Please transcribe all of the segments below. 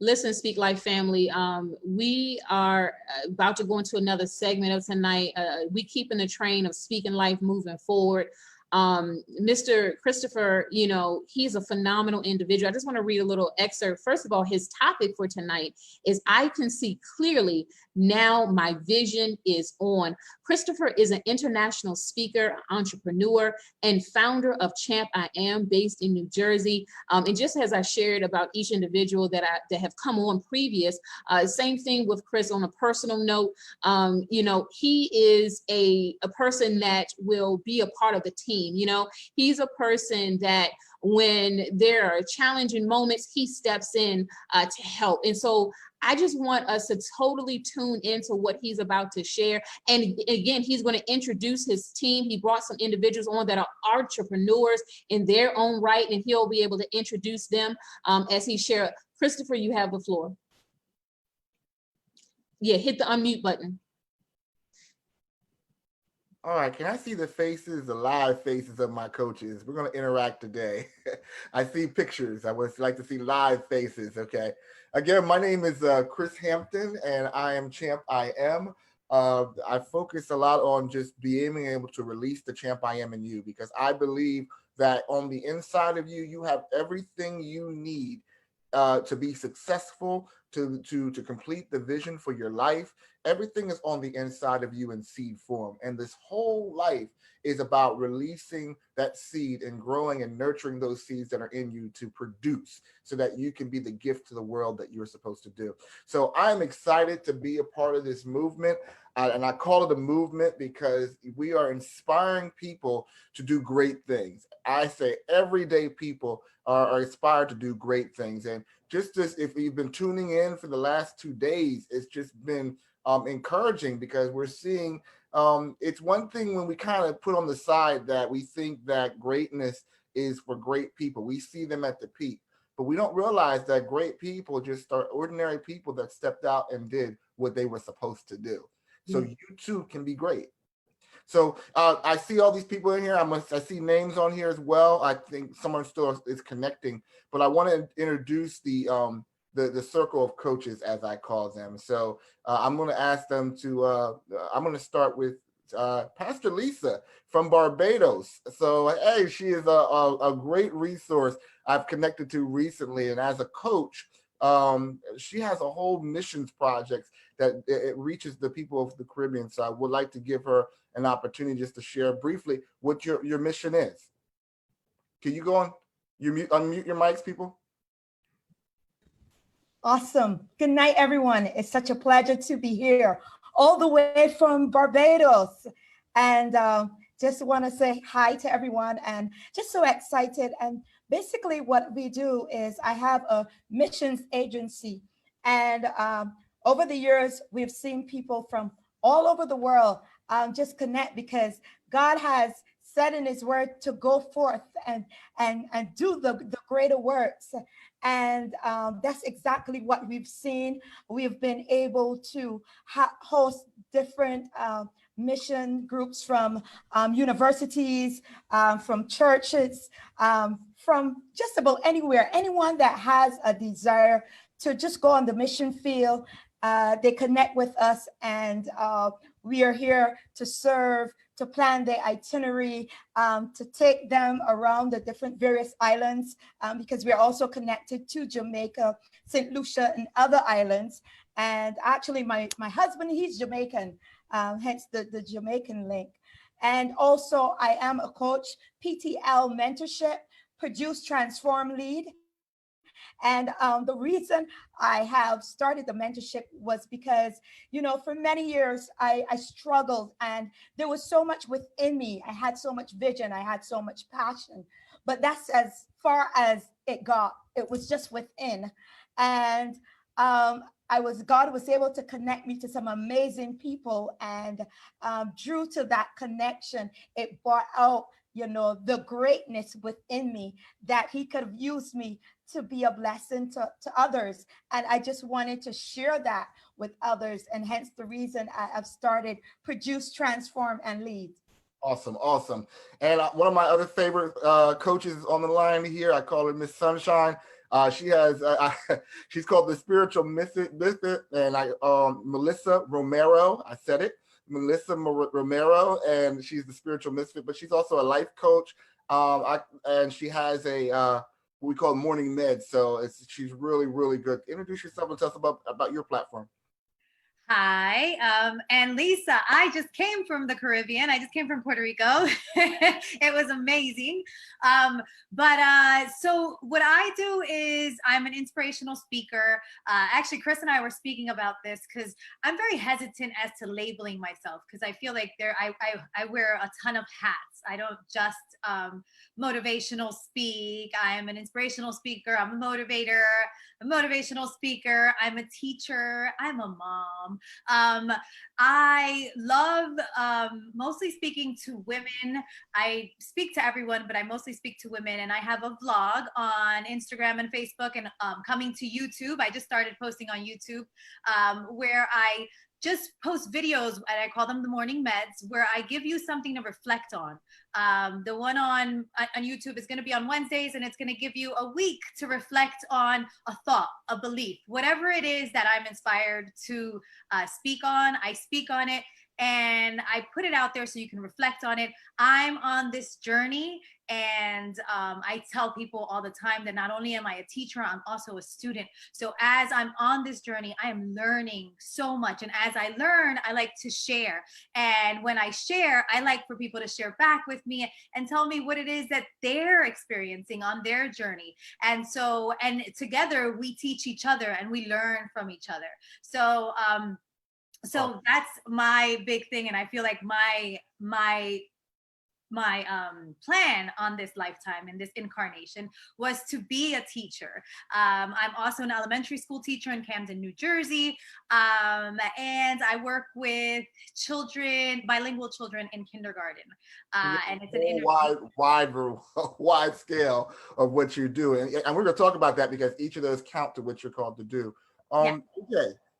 Listen, Speak Life family, we are about to go into another segment of tonight. We keep in the train of speaking life moving forward. Mr. Christopher, he's a phenomenal individual. I just want to read a little excerpt. First of all, his topic for tonight is I can see clearly now my vision is on. Christopher is an international speaker, entrepreneur, and founder of Champ I Am, based in New Jersey. And just as I shared about each individual that have come on previous, same thing with Chris on a personal note. He is a person that will be a part of the team. He's a person that when there are challenging moments, he steps in to help. And so I just want us to totally tune into what he's about to share. And again, he's going to introduce his team. He brought some individuals on that are entrepreneurs in their own right, and he'll be able to introduce them as he shares. Christopher, you have the floor. Yeah, hit the unmute button. All right, can I see the faces, the live faces of my coaches? We're going to interact today. I see pictures. I would like to see live faces, okay? Again, my name is Chris Hampton, and I am Champ I Am. I focus a lot on just being able to release the Champ I Am in you, because I believe that on the inside of you, you have everything you need to be successful, to complete the vision for your life. Everything is on the inside of you in seed form. And this whole life is about releasing that seed and growing and nurturing those seeds that are in you to produce, so that you can be the gift to the world that you're supposed to do. So I'm excited to be a part of this movement. And I call it a movement because we are inspiring people to do great things. I say everyday people are inspired to do great things. And just as if you've been tuning in for the last 2 days, it's just been encouraging, because we're seeing it's one thing when we kind of put on the side that we think that greatness is for great people. We see them at the peak, but we don't realize that great people just are ordinary people that stepped out and did what they were supposed to do. So you too can be great. So I see all these people in here. I see names on here as well. I think someone still is connecting, but I want to introduce the circle of coaches, as I call them. So I'm going to ask them to. I'm going to start with Pastor Lisa from Barbados. So hey, she is a great resource I've connected to recently, and as a coach, she has a whole missions project that it reaches the people of the Caribbean. So I would like to give her an opportunity just to share briefly what your mission is. Can you go on? Unmute your mics, people. Awesome. Good night, everyone. It's such a pleasure to be here, all the way from Barbados. And just want to say hi to everyone, and just so excited. And basically what we do is I have a missions agency. And over the years, we've seen people from all over the world just connect, because God has said in his word to go forth and do the greater works. And that's exactly what we've seen. We've been able to host different mission groups from universities, from churches, from just about anywhere. Anyone that has a desire to just go on the mission field, they connect with us, and we are here to serve, to plan their itinerary, to take them around the different various islands, because we're also connected to Jamaica, St. Lucia, and other islands. And actually, my husband, he's Jamaican, hence the Jamaican link. And also, I am a coach, PTL mentorship, produce, transform, lead. And the reason I have started the mentorship was because, for many years, I struggled, and there was so much within me. I had so much vision. I had so much passion, but that's as far as it got. It was just within. And God was able to connect me to some amazing people, and due to that connection, it brought out, the greatness within me, that he could have used me to be a blessing to others. And I just wanted to share that with others. And hence the reason I have started Produce, Transform, and Lead. Awesome. And one of my other favorite coaches is on the line here. I call her Miss Sunshine. She has, she's called the Spiritual Misfit, and Melissa Romero. I said it, Melissa Romero, and she's the Spiritual Misfit. But she's also a life coach, and she has a what we call morning meds. So she's really, really good. Introduce yourself and tell us about your platform. Hi, and Lisa, I just came from the Caribbean. I just came from Puerto Rico. It was amazing. So what I do is I'm an inspirational speaker. Actually, Chris and I were speaking about this because I'm very hesitant as to labeling myself because I feel like I wear a ton of hats. I don't just motivational speak. I am an inspirational speaker. I'm a motivator, a motivational speaker. I'm a teacher. I'm a mom. I love mostly speaking to women. I speak to everyone, but I mostly speak to women. And I have a vlog on Instagram and Facebook and coming to YouTube. I just started posting on YouTube where I just post videos, and I call them the morning meds, where I give you something to reflect on. The one on YouTube is going to be on Wednesdays, and it's going to give you a week to reflect on a thought, a belief, whatever it is that I'm inspired to speak on. I speak on it and I put it out there so you can reflect on it. I'm on this journey, and I tell people all the time that not only am I a teacher, I'm also a student. So as I'm on this journey, I am learning so much. And as I learn, I like to share. And when I share, I like for people to share back with me and tell me what it is that they're experiencing on their journey. And so, and together we teach each other and we learn from each other. So, so that's my big thing. And I feel like my plan on this lifetime, in this incarnation, was to be a teacher. I'm also an elementary school teacher in Camden, New Jersey. And I work with children, bilingual children in kindergarten. And it's an wide scale of what you do. And we're going to talk about that because each of those count to what you're called to do. Okay.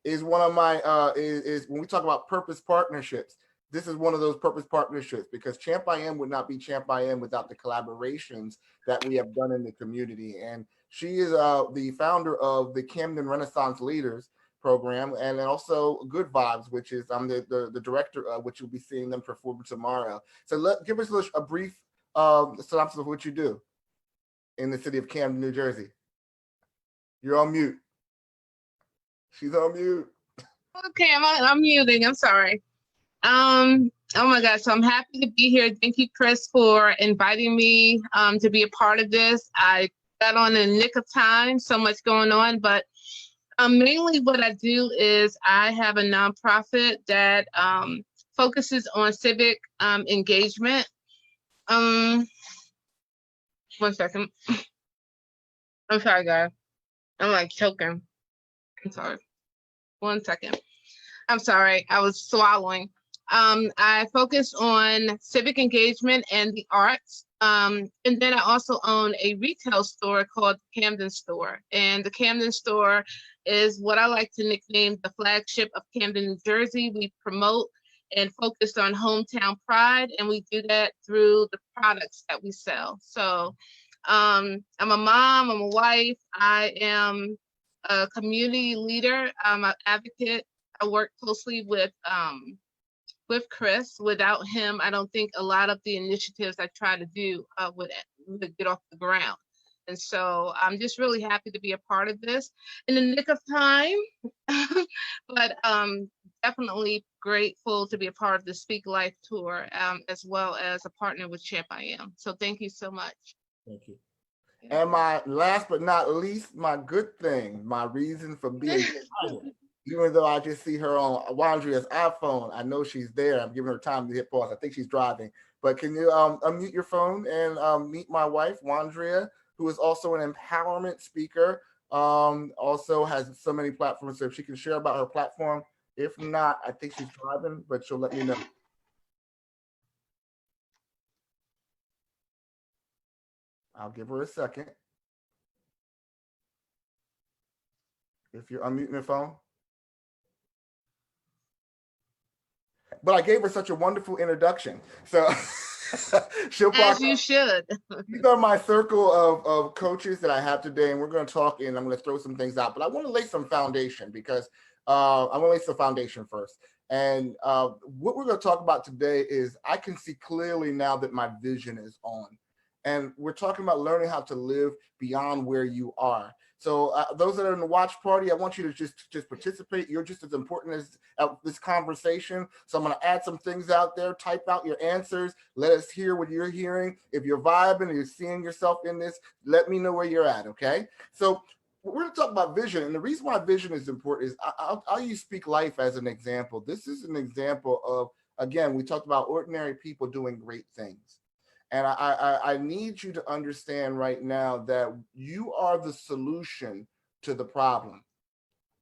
Is one of my, is when we talk about purpose partnerships, this is one of those purpose partnerships because Champ I Am would not be Champ I Am without the collaborations that we have done in the community. And she is the founder of the Camden Renaissance Leaders program, and then also Good Vibes, which is I'm the director of, which you'll be seeing them perform tomorrow. So give us a brief synopsis of what you do in the city of Camden, New Jersey. You're on mute. She's on mute. Okay, I'm muting. I'm sorry. Oh my gosh, so I'm happy to be here. Thank you, Chris, for inviting me to be a part of this. I got on in the nick of time, so much going on, but mainly what I do is I have a nonprofit that focuses on civic engagement. 1 second. I'm sorry, guys. I'm like choking. I'm sorry. 1 second. I'm sorry. I was swallowing. I focus on civic engagement and the arts. And then I also own a retail store called the Camden Store. And the Camden Store is what I like to nickname the flagship of Camden, New Jersey. We promote and focus on hometown pride, and we do that through the products that we sell. So I'm a mom, I'm a wife, I am a community leader, I'm an advocate. I work closely with Chris. Without him, I don't think a lot of the initiatives I try to do would get off the ground. And so I'm just really happy to be a part of this in the nick of time, but definitely grateful to be a part of the Speak Life Tour, as well as a partner with Champ I Am. So thank you so much. Thank you. And my last but not least, my good thing, my reason for being even though I just see her on Wandria's iPhone, I know she's there. I'm giving her time to hit pause. I think she's driving. But can you unmute your phone and meet my wife, Wandria, who is also an empowerment speaker, also has so many platforms. So if she can share about her platform. If not, I think she's driving, but she'll let me know. I'll give her a second. If you're unmuting your phone. But I gave her such a wonderful introduction. So She'll As park. you should. These are my circle of coaches that I have today, and we're going to talk and I'm going to throw some things out. But I want to lay some foundation because I want to lay some foundation first. And what we're going to talk about today is I can see clearly now that my vision is on. And we're talking about learning how to live beyond where you are. So those that are in the watch party, I want you to just participate. You're just as important as this conversation. So I'm going to add some things out there. Type out your answers. Let us hear what you're hearing. If you're vibing and you're seeing yourself in this, let me know where you're at, okay? So we're going to talk about vision. And the reason why vision is important is I'll use Speak Life as an example. This is an example of, again, we talked about ordinary people doing great things. And I need you to understand right now that you are the solution to the problem.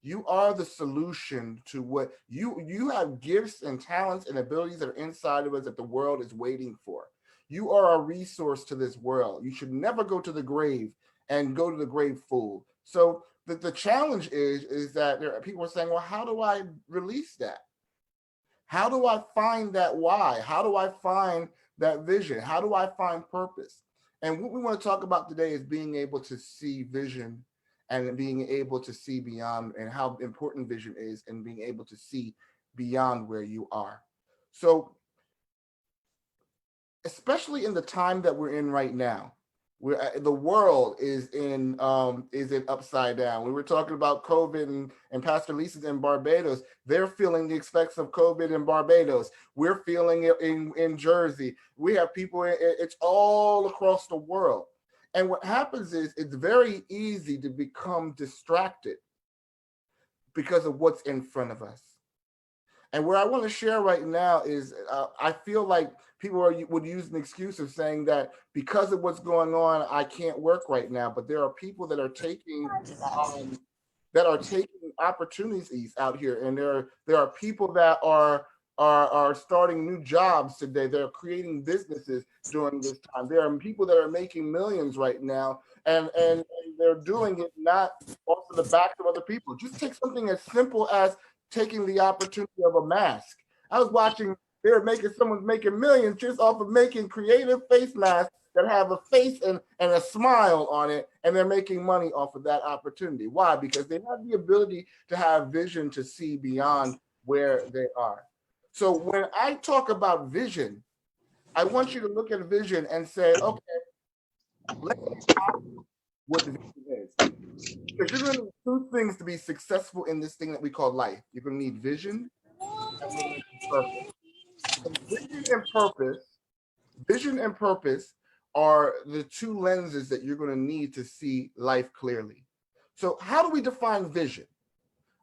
You are the solution to what you have gifts and talents and abilities that are inside of us that the world is waiting for. You are a resource to this world. You should never go to the grave and go to the grave full. So the challenge is that there are people are saying, well, how do I release that? How do I find that why? How do I find that vision? How do I find purpose? And what we want to talk about today is being able to see vision and being able to see beyond, and how important vision is, and being able to see beyond where you are. So especially in the time that we're in right now, where the world is in upside down. We were talking about COVID, and Pastor Lisa's in Barbados. They're feeling the effects of COVID in Barbados. We're feeling it in Jersey. We have people, it's all across the world. And what happens is it's very easy to become distracted because of what's in front of us. And where I want to share right now is I feel like people would use an excuse of saying that because of what's going on, I can't work right now. But there are people that are taking opportunities out here, and there are people that are starting new jobs today. They're creating businesses during this time. There are people that are making millions right now, and they're doing it not off of the backs of other people. Just take something as simple as taking the opportunity of a mask. I was watching, someone's making millions just off of making creative face masks that have a face and a smile on it, and they're making money off of that opportunity. Why? Because they have the ability to have vision to see beyond where they are. So when I talk about vision, I want you to look at vision and say, okay, let's talk what the vision is. Because you're going to need two things to be successful in this thing that we call life. You're going to need vision and you need purpose. So vision and purpose are the two lenses that you're going to need to see life clearly. So how do we define vision?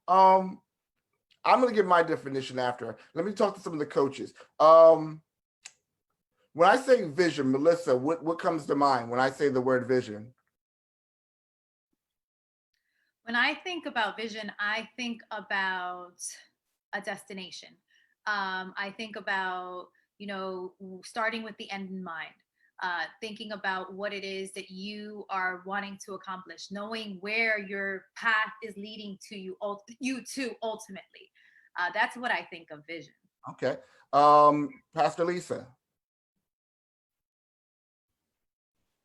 I'm going to give my definition after. Let me talk to some of the coaches. When I say vision, Melissa, what comes to mind when I say the word vision? When I think about vision, I think about a destination. I think about, starting with the end in mind, thinking about what it is that you are wanting to accomplish, knowing where your path is leading to you to ultimately. That's what I think of vision. Okay. Pastor Lisa.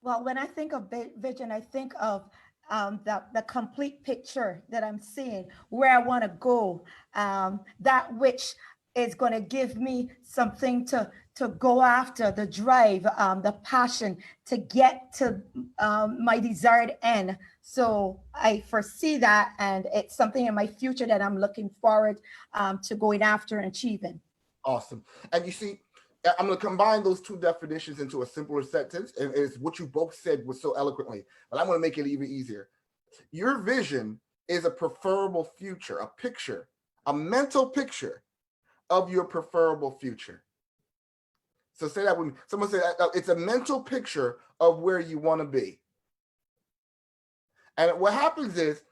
Well, when I think of vision, I think of the complete picture that I'm seeing, where I want to go, that which is going to give me something to go after, the drive, the passion to get to my desired end. So I foresee that, and it's something in my future that I'm looking forward to going after and achieving. Awesome. And you see, I'm going to combine those two definitions into a simpler sentence, and it's what you both said was so eloquently, but I'm going to make it even easier. Your vision is a preferable future, a picture, a mental picture of your preferable future. So say that when someone said it's a mental picture of where you want to be. And what happens is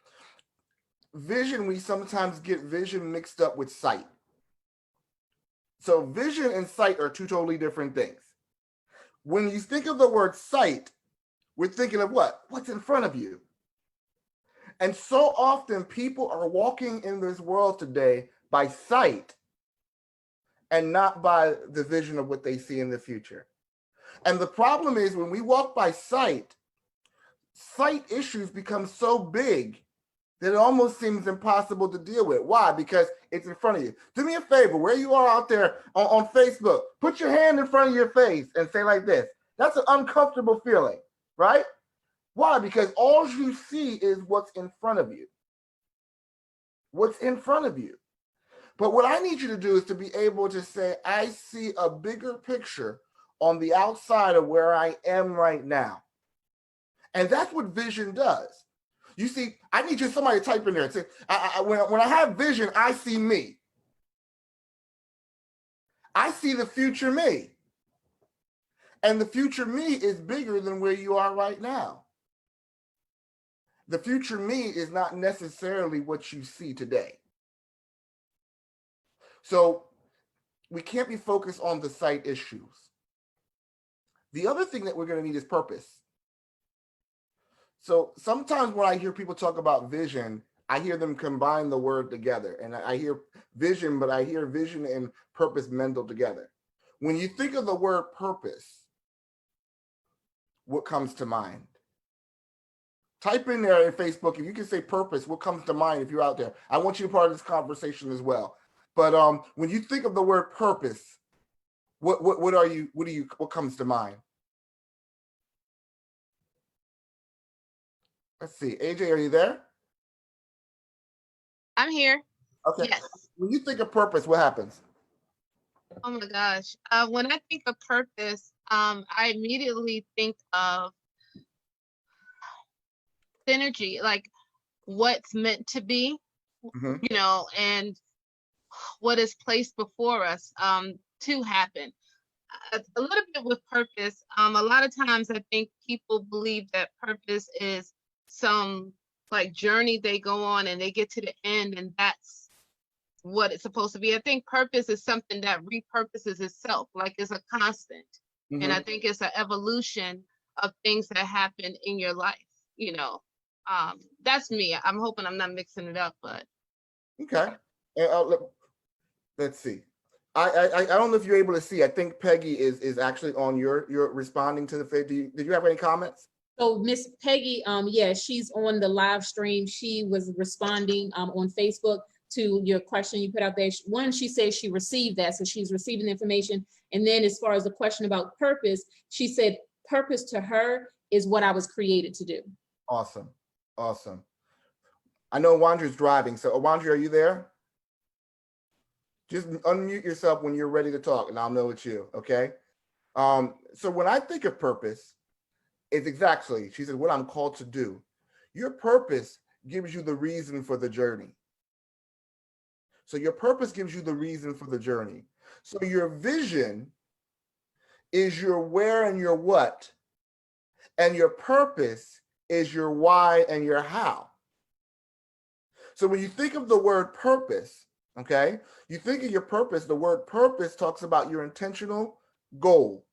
vision, we sometimes get vision mixed up with sight. So vision and sight are two totally different things. When you think of the word sight, we're thinking of what? What's in front of you. And so often people are walking in this world today by sight and not by the vision of what they see in the future. And the problem is when we walk by sight, sight issues become so big that it almost seems impossible to deal with. Why? Because it's in front of you. Do me a favor, where you are out there on Facebook, put your hand in front of your face and say like this. That's an uncomfortable feeling, right? Why? Because all you see is what's in front of you. What's in front of you. But what I need you to do is to be able to say, I see a bigger picture on the outside of where I am right now. And that's what vision does. You see, I need you somebody to type in there and say, when I have vision, I see me. I see the future me. And the future me is bigger than where you are right now. The future me is not necessarily what you see today. So we can't be focused on the sight issues. The other thing that we're going to need is purpose. So sometimes when I hear people talk about vision, I hear them combine the word together. And I hear vision, but I hear vision and purpose mended together. When you think of the word purpose, what comes to mind? Type in there in Facebook, if you can say purpose, what comes to mind if you're out there? I want you to be part of this conversation as well. But when you think of the word purpose, what comes to mind? Let's see. AJ, are you there? I'm here. Okay. Yes. When you think of purpose, what happens? Oh my gosh. When I think of purpose, I immediately think of synergy, like what's meant to be, you know, and what is placed before us to happen. A little bit with purpose. A lot of times I think people believe that purpose is some like journey they go on and they get to the end and that's what it's supposed to be. I think purpose is something that repurposes itself, like it's a constant. And I think it's an evolution of things that happen in your life, you know. That's me. I'm hoping I'm not mixing it up, but. Okay. Let's see. I don't know if you're able to see. I think Peggy is actually on your responding to the did you have any comments? So Miss Peggy, yeah, she's on the live stream. She was responding on Facebook to your question you put out there. One, she says she received that, so she's receiving the information. And then as far as the question about purpose, she said purpose to her is what I was created to do. Awesome. Awesome. I know Wandra's driving, so Wandra, are you there? Just unmute yourself when you're ready to talk and I'll know it's you, okay? So when I think of purpose, it's exactly, she said, what I'm called to do. Your purpose gives you the reason for the journey. So your purpose gives you the reason for the journey. So your vision is your where and your what, and your purpose is your why and your how. So when you think of the word purpose, okay, you think of your purpose, the word purpose talks about your intentional goal,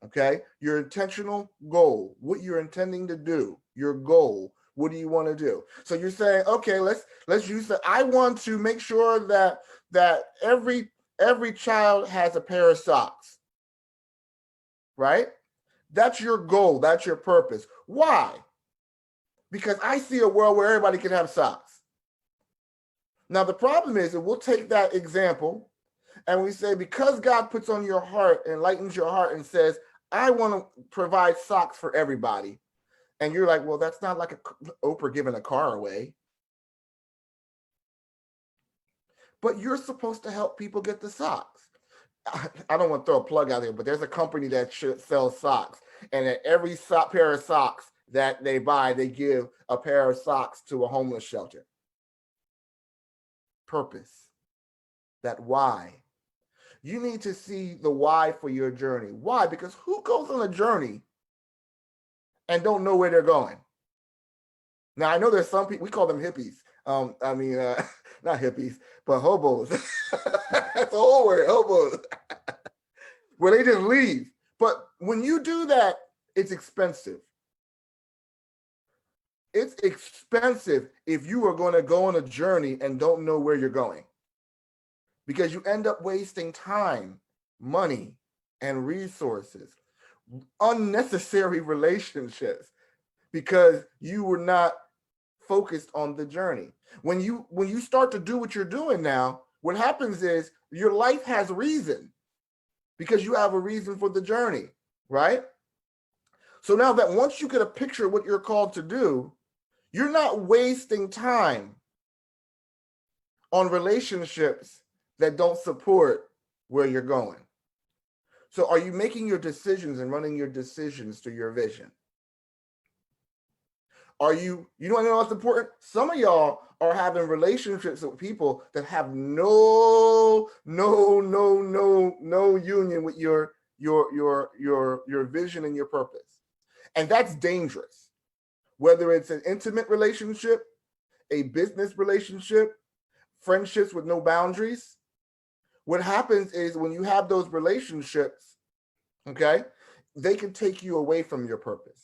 okay? Your intentional goal, what you're intending to do, your goal, what do you want to do? So you're saying, okay, let's use that. I want to make sure that every child has a pair of socks, right? That's your goal, that's your purpose. Why? Because I see a world where everybody can have socks. Now, the problem is that we'll take that example and we say, because God puts on your heart, enlightens your heart and says, I want to provide socks for everybody. And you're like, well, that's not like Oprah giving a car away. But you're supposed to help people get the socks. I don't want to throw a plug out there, but there's a company that sells socks. And at every pair of socks that they buy, they give a pair of socks to a homeless shelter. Purpose, that why. You need to see the why for your journey. Why? Because who goes on a journey and don't know where they're going? Now, I know there's some people, we call them hippies. Not hippies, but hobos. That's a whole word, hobos. Where they just leave. But when you do that, it's expensive. It's expensive if you are going to go on a journey and don't know where you're going, because you end up wasting time, money, and resources. unnecessary relationships because you were not focused on the journey. When you start to do what you're doing now, what happens is your life has reason because you have a reason for the journey, right? So now that once you get a picture of what you're called to do, you're not wasting time on relationships that don't support where you're going. So are you making your decisions and running your decisions to your vision? Are you know what's important? Some of y'all are having relationships with people that have no union with your vision and your purpose. And that's dangerous. Whether it's an intimate relationship, a business relationship, friendships with no boundaries. What happens is when you have those relationships, okay, they can take you away from your purpose.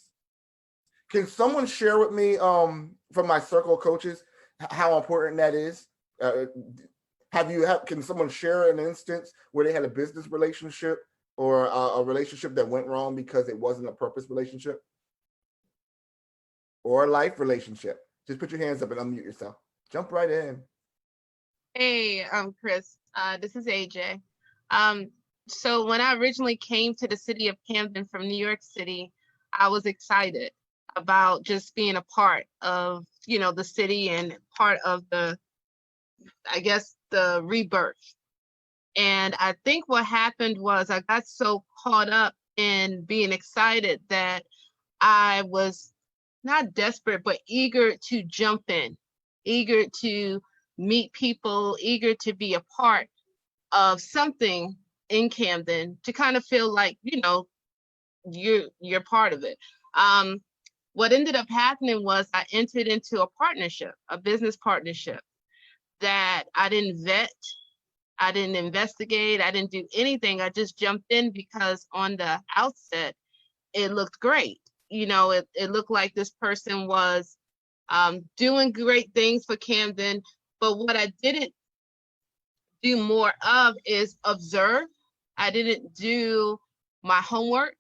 Can someone share with me from my circle of coaches how important that is? Can someone share an instance where they had a business relationship or a relationship that went wrong because it wasn't a purpose relationship or a life relationship? Just put your hands up and unmute yourself. Jump right in. Hey, Chris. This is AJ. So when I originally came to the city of Hampton from New York City, I was excited about just being a part of, the city and part of the rebirth. And I think what happened was I got so caught up in being excited that I was not desperate, but eager to jump in, eager to meet people, eager to be a part of something in Camden, to kind of feel like, you're part of it. What ended up happening was I entered into a partnership, a business partnership that I didn't vet, I didn't investigate, I didn't do anything. I just jumped in because on the outset, it looked great. It looked like this person was doing great things for Camden. But what I didn't do more of is observe. I didn't do my homework.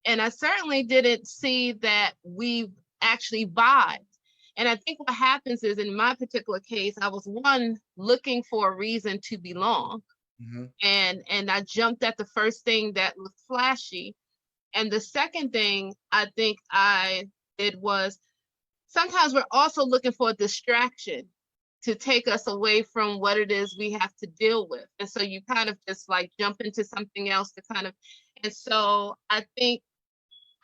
And I certainly didn't see that we actually vibed. And I think what happens is, in my particular case, I was looking for a reason to belong. Mm-hmm. And I jumped at the first thing that looked flashy. And the second thing I think I did was, sometimes we're also looking for a distraction to take us away from what it is we have to deal with. And so you kind of just like jump into something else and so I think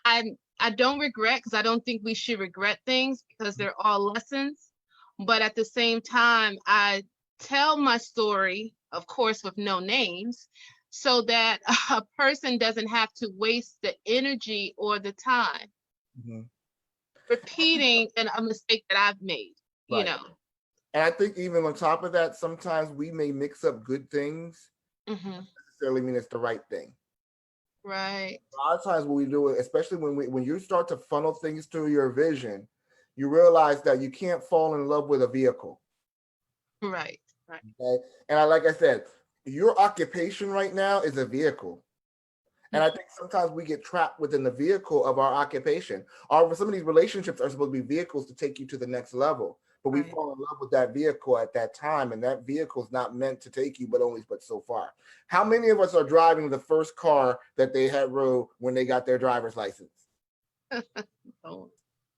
I don't regret, because I don't think we should regret things, because they're all lessons. But at the same time, I tell my story, of course, with no names, so that a person doesn't have to waste the energy or the time repeating a mistake that I've made, right. And I think even on top of that, sometimes we may mix up good things, doesn't necessarily mean it's the right thing. Right. A lot of times what we do, especially when you start to funnel things to your vision, you realize that you can't fall in love with a vehicle. Right. Okay. And like I said, your occupation right now is a vehicle. And I think sometimes we get trapped within the vehicle of our occupation. Some of these relationships are supposed to be vehicles to take you to the next level. But we fall in love with that vehicle at that time, and that vehicle is not meant to take you, but so far. How many of us are driving the first car that they had rode when they got their driver's license?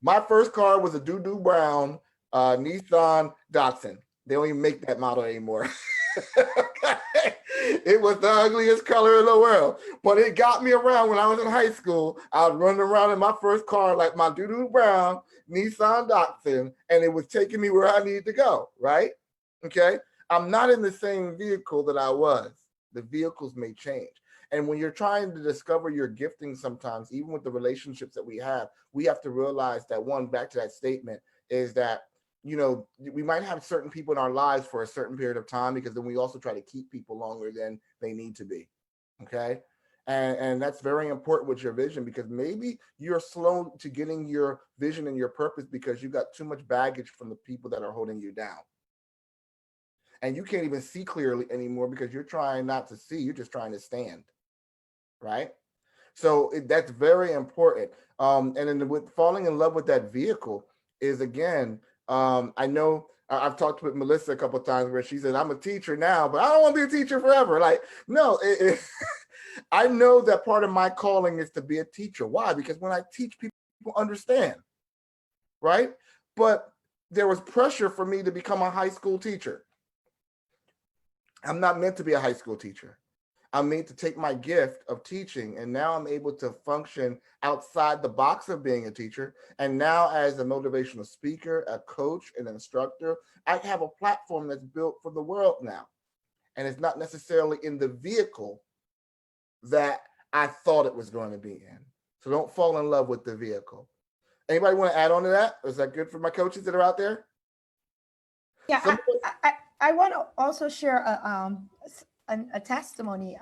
My first car was a doo-doo brown Nissan Datsun. They don't even make that model anymore. Okay. It was the ugliest color in the world, but it got me around. When I was in high school, I was running around in my first car, like my doo-doo brown Nissan Datsun, and it was taking me where I needed to go, right? Okay. I'm not in the same vehicle that I was. The vehicles may change. And when you're trying to discover your gifting, sometimes, even with the relationships that we have to realize that, one, back to that statement, is that we might have certain people in our lives for a certain period of time, because then we also try to keep people longer than they need to be. Okay. And that's very important with your vision, because maybe you're slow to getting your vision and your purpose because you got too much baggage from the people that are holding you down. And you can't even see clearly anymore because you're trying not to see, you're just trying to stand. Right. So that's very important. And then with falling in love with that vehicle is, again, I know I've talked with Melissa a couple of times where she said, I'm a teacher now, but I don't want to be a teacher forever. Like, no, I know that part of my calling is to be a teacher. Why? Because when I teach, people understand, right? But there was pressure for me to become a high school teacher. I'm not meant to be a high school teacher. I'm made to take my gift of teaching, and now I'm able to function outside the box of being a teacher. And now, as a motivational speaker, a coach, an instructor, I have a platform that's built for the world now. And it's not necessarily in the vehicle that I thought it was going to be in. So don't fall in love with the vehicle. Anybody want to add on to that? Is that good for my coaches that are out there? Yeah, I want to also share a testimony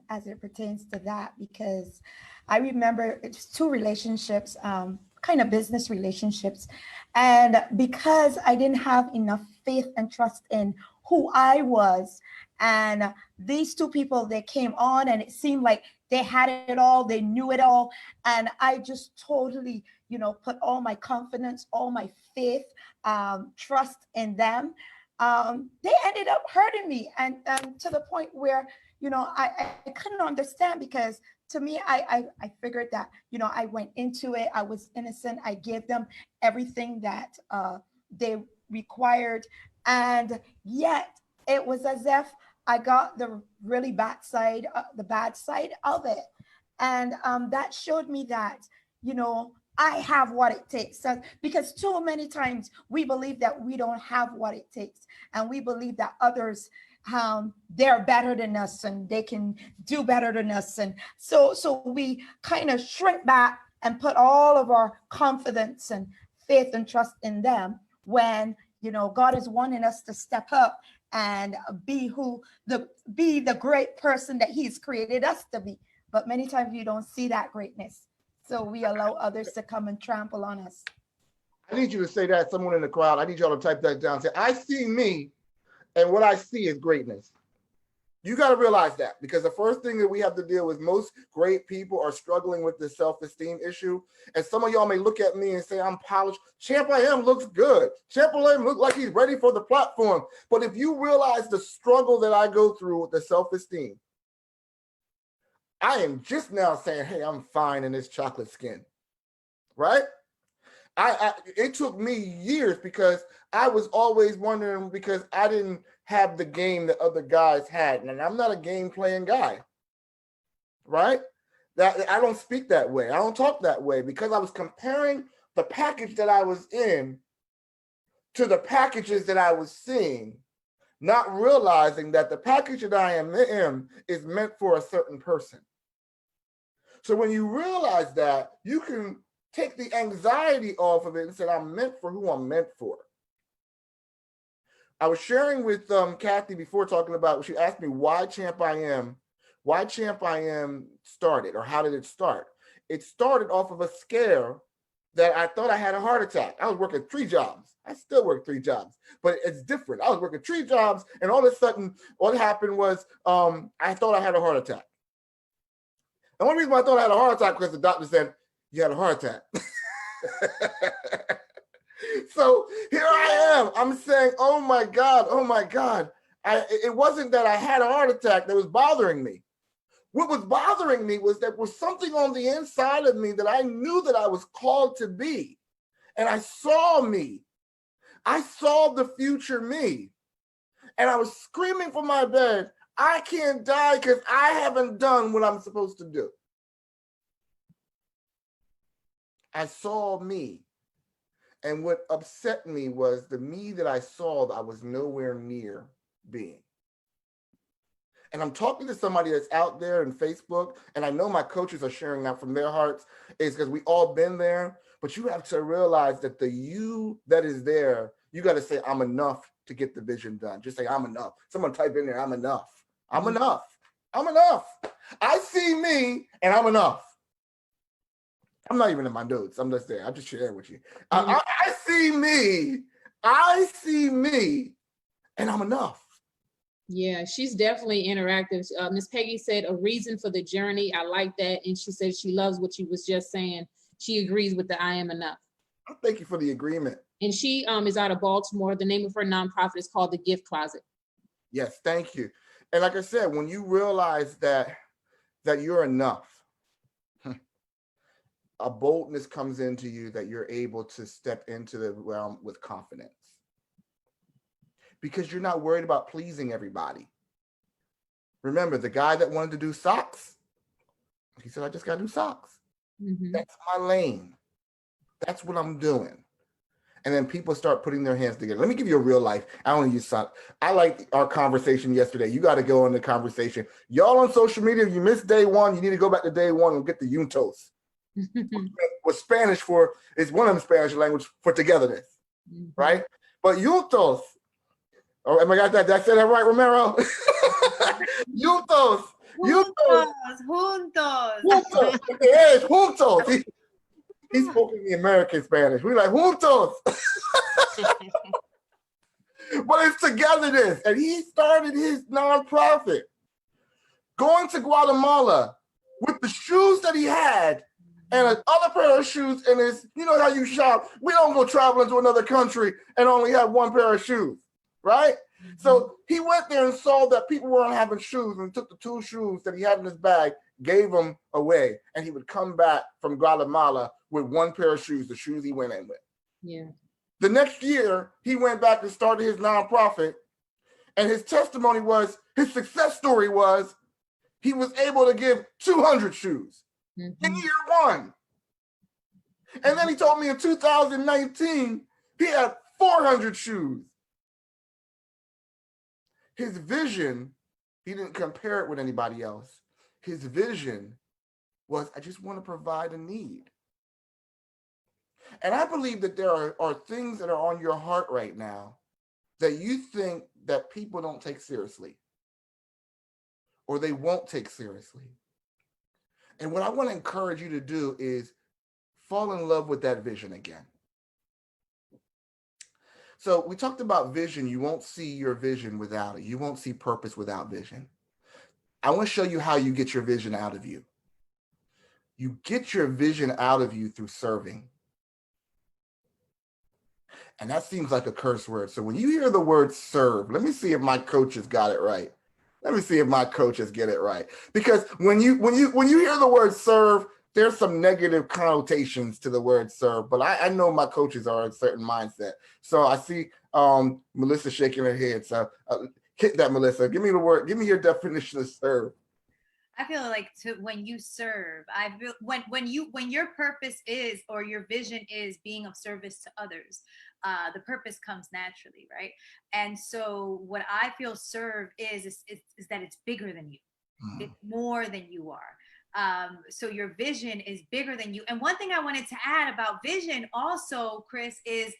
as it pertains to that, because I remember it's two relationships, kind of business relationships. And because I didn't have enough faith and trust in who I was, and these two people, they came on and it seemed like they had it all, they knew it all. And I just totally, put all my confidence, all my faith, trust in them. They ended up hurting me, and to the point where, I couldn't understand, because to me, I figured that, I went into it, I was innocent, I gave them everything that they required. And yet it was as if I got the really bad side, the bad side of it. And that showed me that, I have what it takes. So, because too many times we believe that we don't have what it takes, and we believe that others, they're better than us and they can do better than us. And so we kind of shrink back and put all of our confidence and faith and trust in them, when, God is wanting us to step up and be the great person that He's created us to be. But many times you don't see that greatness. So we allow others to come and trample on us. I need you to say that, someone in the crowd. I need y'all to type that down. Say, I see me, and what I see is greatness. You got to realize that, because the first thing that we have to deal with, most great people are struggling with the self-esteem issue. And some of y'all may look at me and say, I'm polished. Champ I Am looks good. Champ I Am looks like he's ready for the platform. But if you realize the struggle that I go through with the self-esteem, I am just now saying, hey, I'm fine in this chocolate skin, right? It took me years, because I was always wondering, because I didn't have the game that other guys had. And I'm not a game playing guy, right? That I don't speak that way. I don't talk that way, because I was comparing the package that I was in to the packages that I was seeing, not realizing that the package that I am in is meant for a certain person. So when you realize that, you can take the anxiety off of it and say, I'm meant for who I'm meant for. I was sharing with Kathy before, talking about, she asked me why Champ I Am started, or how did it start? It started off of a scare that I thought I had a heart attack. I was working 3 jobs. I still work 3 jobs, but it's different. I was working 3 jobs, and all of a sudden, what happened was I thought I had a heart attack. The only reason why I thought I had a heart attack because the doctor said, you had a heart attack. So here I am. I'm saying, oh my God. It wasn't that I had a heart attack that was bothering me. What was bothering me was that there was something on the inside of me that I knew that I was called to be. And I saw me. I saw the future me. And I was screaming from my bed, I can't die because I haven't done what I'm supposed to do. I saw me. And what upset me was the me that I saw that I was nowhere near being. And I'm talking to somebody that's out there in Facebook, and I know my coaches are sharing that from their hearts, is because we all been there, but you have to realize that the you that is there, you got to say, I'm enough to get the vision done. Just say, I'm enough. Someone type in there, I'm enough. I'm enough. I'm enough. I see me, and I'm enough. I'm not even in my notes. I'm just there. I'm just sharing with you. I see me. I see me, and I'm enough. Yeah, she's definitely interactive. Miss Peggy said a reason for the journey. I like that. And she said she loves what you was just saying. She agrees with the I am enough. Thank you for the agreement. And she is out of Baltimore. The name of her nonprofit is called The Gift Closet. Yes, thank you. And like I said, when you realize that you're enough, a boldness comes into you that you're able to step into the realm with confidence. Because you're not worried about pleasing everybody. Remember, the guy that wanted to do socks, he said, I just got to do socks. Mm-hmm. That's my lane. That's what I'm doing. And then people start putting their hands together. Let me give you a real life. I don't use socks. I like our conversation yesterday. You got to go on the conversation. Y'all on social media, if you missed day one, you need to go back to day one and get the Juntos. What Spanish for is one of the Spanish language for togetherness, right? But Juntos, oh, am I got that? Did I say that right, Romero? Juntos. Juntos. Yes, juntos. He spoke in the American Spanish. We like juntos. But it's togetherness. And he started his nonprofit going to Guatemala with the shoes that he had and another pair of shoes in his, you know how you shop. We don't go traveling to another country and only have one pair of shoes, right? So he went there and saw that people weren't having shoes and took the 2 shoes that he had in his bag, gave them away, and he would come back from Guatemala with 1 pair of shoes, the shoes he went in with. Yeah. The next year, he went back and started his nonprofit, and his testimony was, his success story was, he was able to give 200 shoes in year 1. And then he told me in 2019, he had 400 shoes. His vision, he didn't compare it with anybody else. His vision was, I just want to provide a need. And I believe that there are things that are on your heart right now that you think that people don't take seriously or they won't take seriously. And what I want to encourage you to do is fall in love with that vision again. So we talked about vision. You won't see your vision without it. You won't see purpose without vision. I want to show you how you get your vision out of you. You get your vision out of you through serving. And that seems like a curse word. So when you hear the word serve, let me see if my coaches got it right. Let me see if my coaches get it right. Because when you hear the word serve, there's some negative connotations to the word serve, but I know my coaches are a certain mindset. So I see Melissa shaking her head. So hit that, Melissa. Give me the word. Give me your definition of serve. I feel like when you serve, I feel when your purpose is, or your vision is, being of service to others, the purpose comes naturally, right? And so what I feel serve is that it's bigger than you. It's more than you are. So your vision is bigger than you. And one thing I wanted to add about vision also, Chris, is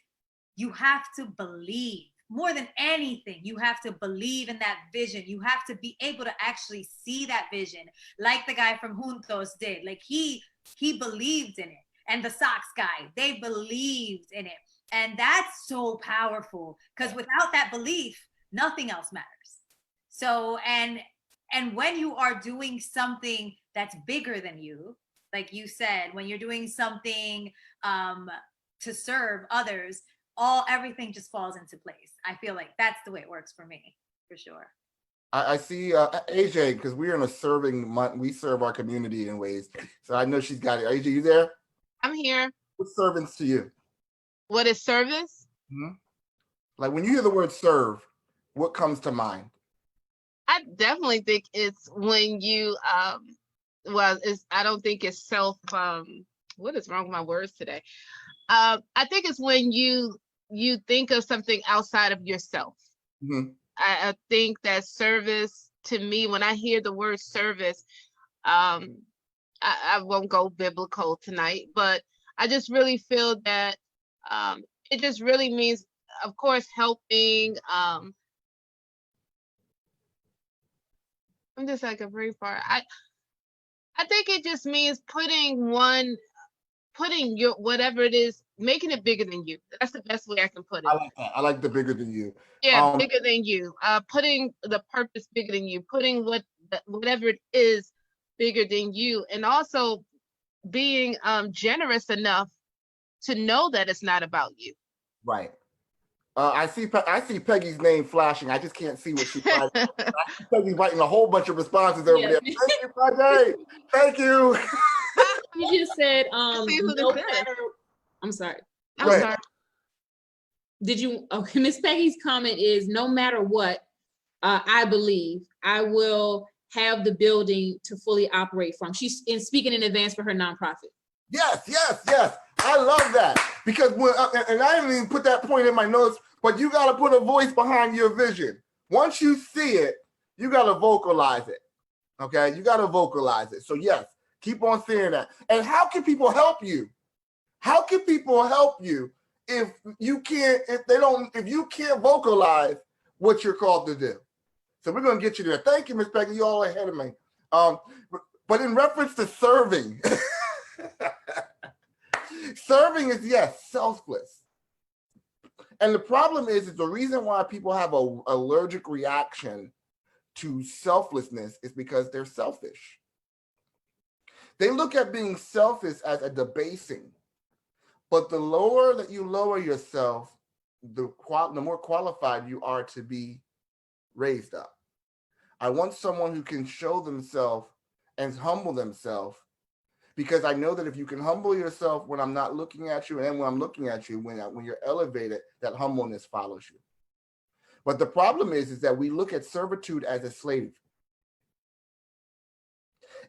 you have to believe. More than anything, you have to believe in that vision. You have to be able to actually see that vision, like the guy from Juntos did. Like he believed in it. And the socks guy, they believed in it. And that's so powerful, because without that belief, nothing else matters. So, and when you are doing something that's bigger than you, like you said, when you're doing something to serve others, everything just falls into place. I feel like that's the way it works for me, for sure. I see AJ, because we're in a serving month. We serve our community in ways. So I know she's got it. AJ, you there? I'm here. What's servants to you? What is service? Mm-hmm. Like when you hear the word serve, what comes to mind? I definitely think it's when you I don't think it's self what is wrong with my words today? I think it's when you think of something outside of yourself. Mm-hmm. I think that service, to me, when I hear the word service, I won't go biblical tonight, but I just really feel that it just really means, of course, helping. I'm just like a very far. I think it just means putting your whatever it is, making it bigger than you. That's the best way I can put it. I like that. I like the bigger than you. Yeah, bigger than you. Putting the purpose bigger than you. Putting whatever it is bigger than you, and also being generous enough to know that it's not about you. Right. I see Peggy's name flashing. I just can't see what she's writing. I see Peggy's writing a whole bunch of responses over there. Thank you, Peggy. Thank you. You just said, See who no this is. matter, I'm sorry. I'm ahead. sorry. Did you, okay, Miss Peggy's comment is, no matter what, I believe I will have the building to fully operate from. She's speaking in advance for her nonprofit. Yes, yes, yes. I love that because when and I didn't even put that point in my notes, but you got to put a voice behind your vision. Once you see it, you got to vocalize it. Okay, you got to vocalize it. So yes, keep on saying that. And how can people help you? How can people help you if you can't vocalize what you're called to do? So we're gonna get you there. Thank you, Miss Peggy. You're all ahead of me. But in reference to serving. Serving is, yes, selfless. And the problem is the reason why people have an allergic reaction to selflessness is because they're selfish. They look at being selfish as a debasing. But the lower that you lower yourself, the more qualified you are to be raised up. I want someone who can show themselves and humble themselves, because I know that if you can humble yourself when I'm not looking at you, and when I'm looking at you, when you're elevated, that humbleness follows you. But the problem is that we look at servitude as a slave.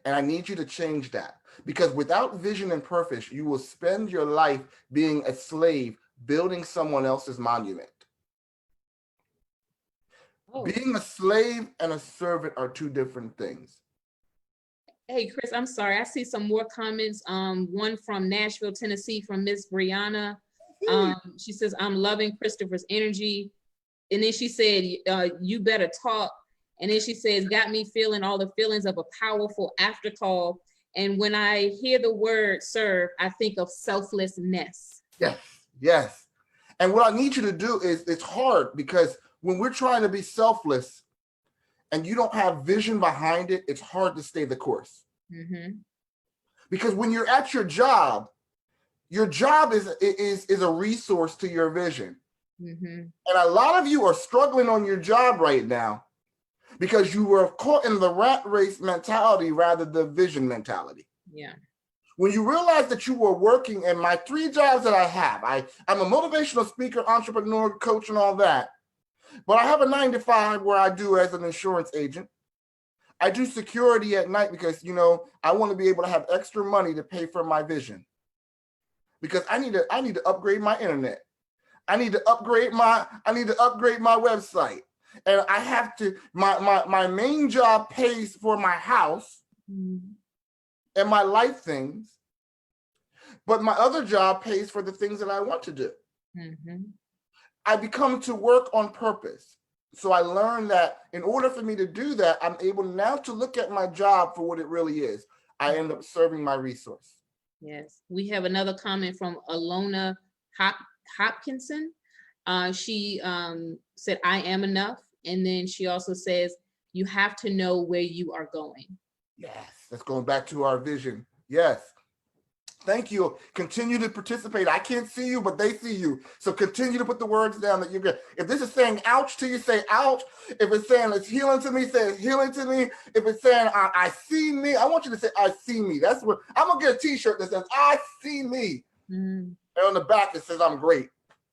And I need you to change that, because without vision and purpose, you will spend your life being a slave, building someone else's monument. Oh. Being a slave and a servant are two different things. Hey, Chris, I'm sorry. I see some more comments. One from Nashville, Tennessee, from Miss Brianna. She says, I'm loving Christopher's energy. And then she said, you better talk. And then she says, got me feeling all the feelings of a powerful after call. And when I hear the word serve, I think of selflessness. Yes, yes. And what I need you to do is, it's hard because when we're trying to be selfless, and you don't have vision behind it, it's hard to stay the course. Mm-hmm. Because when you're at your job is a resource to your vision. Mm-hmm. And a lot of you are struggling on your job right now because you were caught in the rat race mentality rather than the vision mentality. Yeah. When you realize that you were working in my 3 jobs that I have, I'm a motivational speaker, entrepreneur, coach, and all that. But I have a 9-to-5 where I do as an insurance agent. I do security at night because, I want to be able to have extra money to pay for my vision. Because I need to upgrade my internet. I need to upgrade my website. And I have to, my main job pays for my house and my life things. But my other job pays for the things that I want to do. Mm-hmm. I become to work on purpose. So I learned that in order for me to do that, I'm able now to look at my job for what it really is. I end up serving my resource. Yes. We have another comment from Alona Hopkinson. She said, I am enough. And then she also says, you have to know where you are going. Yes, that's going back to our vision. Yes. Thank you. Continue to participate. I can't see you, but they see you. So continue to put the words down that you're good. If this is saying ouch to you, say ouch. If it's saying it's healing to me, say it's healing to me. If it's saying I see me, I want you to say I see me. That's what I'm going to get a t-shirt that says I see me. Mm-hmm. And on the back it says I'm great.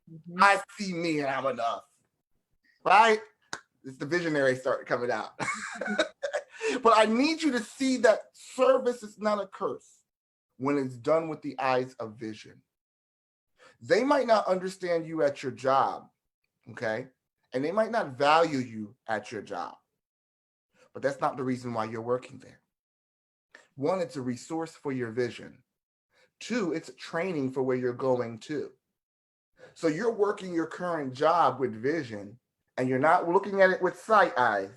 Mm-hmm. I see me and I'm enough. Right? It's the visionary start coming out. But I need you to see that service is not a curse when it's done with the eyes of vision. They might not understand you at your job, okay? And they might not value you at your job, but that's not the reason why you're working there. 1, it's a resource for your vision. 2, it's training for where you're going to. So you're working your current job with vision, and you're not looking at it with sight eyes.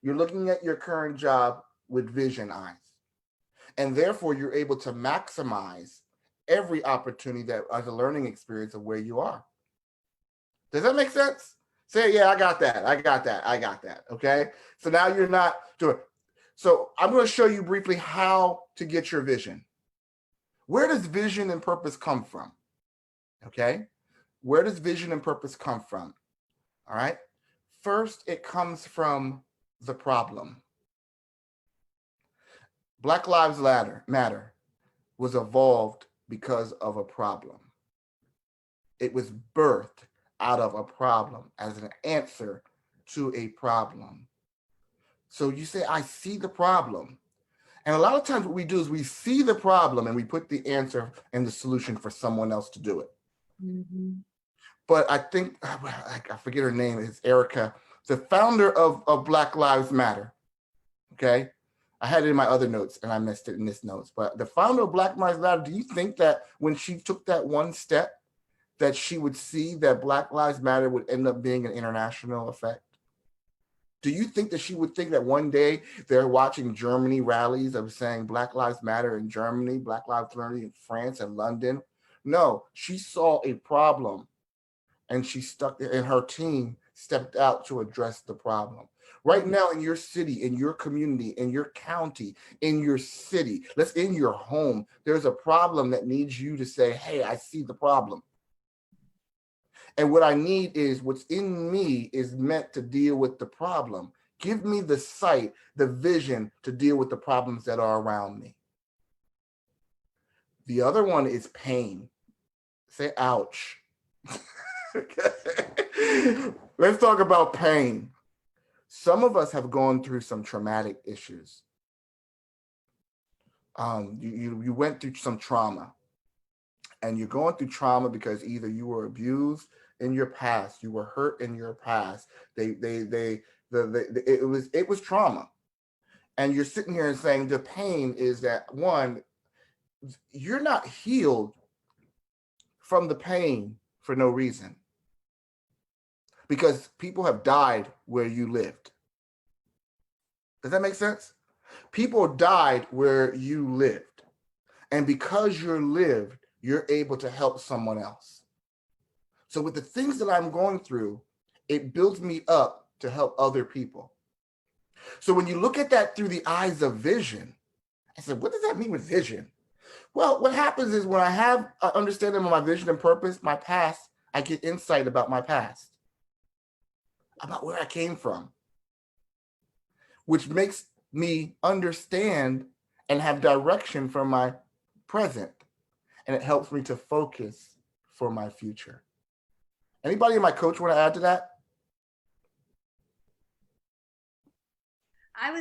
You're looking at your current job with vision eyes. And therefore, you're able to maximize every opportunity that as a learning experience of where you are. Does that make sense? Say, yeah, I got that. I got that. I got that. Okay. So now you're not doing. So I'm going to show you briefly how to get your vision. Where does vision and purpose come from? Okay. Where does vision and purpose come from? All right. First, it comes from the problem. Black Lives Matter was evolved because of a problem. It was birthed out of a problem as an answer to a problem. So you say, I see the problem. And a lot of times what we do is we see the problem and we put the answer and the solution for someone else to do it. Mm-hmm. But I think, I forget her name, is Erica, the founder of Black Lives Matter, okay? I had it in my other notes and I missed it in this notes, but the founder of Black Lives Matter, do you think that when she took that one step, that she would see that Black Lives Matter would end up being an international effect? Do you think that she would think that one day they're watching Germany rallies of saying Black Lives Matter in Germany, Black Lives Matter in France and London? No, she saw a problem and she stuck, and her team stepped out to address the problem. Right now in your city, in your community, in your county, in your city, in your home, there's a problem that needs you to say, hey, I see the problem. And what I need is what's in me is meant to deal with the problem. Give me the sight, the vision to deal with the problems that are around me. The other one is pain. Say, ouch. Okay. Let's talk about pain. Some of us have gone through some traumatic issues. You went through some trauma. And you're going through trauma because either you were abused in your past, you were hurt in your past. It was trauma. And you're sitting here and saying the pain is that, one, you're not healed from the pain for no reason. Because people have died where you lived. Does that make sense? People died where you lived. And because you lived, you're able to help someone else. So with the things that I'm going through, it builds me up to help other people. So when you look at that through the eyes of vision, I said, what does that mean with vision? Well, what happens is when I have an understanding of my vision and purpose, my past, I get insight about my past, about where I came from, which makes me understand and have direction from my present. And it helps me to focus for my future. Anybody in my coach want to add to that? I